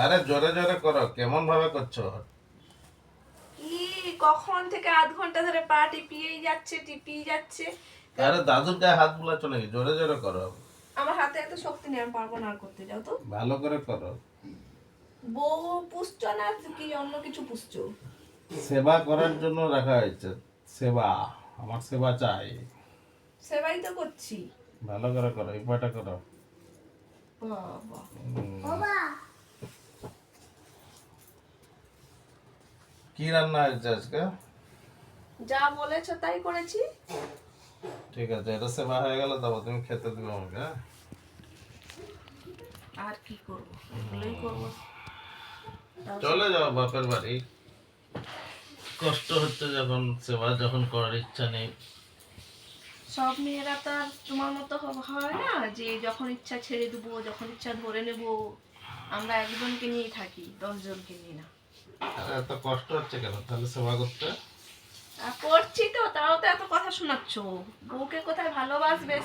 আরে জোরে জোরে করো, কেমন ভাবে করছো? কি কখন থেকে আধ ঘন্টা ধরে পা টিপিয়ে যাচ্ছে। আরে দাদুর গায়ে হাত বুলাচ্ছ নাকি? জোরে জোরে করো, আমার হাতে এত শক্তি নেই, আমি পারবো না আর করতে। যাও তো। ভালো করে করো। বউ পুষছো না কি অন্য কিছু পুষছো? সেবা করার জন্য রাখা হয়েছে। সেবা, আমার সেবা চাই। সেবাই তো করছি। ভালো করে করো, এই পাটা করো। বাবা। উম, কি রান্না হয়েছে আজকে? যা বলেছো তাই করেছি। ঠিক আছে, এটা সেবা হয়ে গেল, তারপর তুমি খেতে দিবে আমাকে, হ্যাঁ? আর কি করবো, এগুলোই করবো। তাও চলে যাও বাপের বাড়ি। কষ্ট হচ্ছে যখন, সেবা যখন করার ইচ্ছা নেই। সব মেয়েরা তো আর তোমার মতো হয় না যে যখন ইচ্ছা ছেড়ে দেবো, যখন ইচ্ছা ধরে নেব। আমরা একজনকে নিয়েই থাকি, 10 জনকে নিয়ে না। আরে এত কষ্ট হচ্ছে কেন তাহলে সেবা করতে? করছি তো, তাও তো এত কথা শোনাচ্ছ। বউকে কোথায় ভালোবাসবে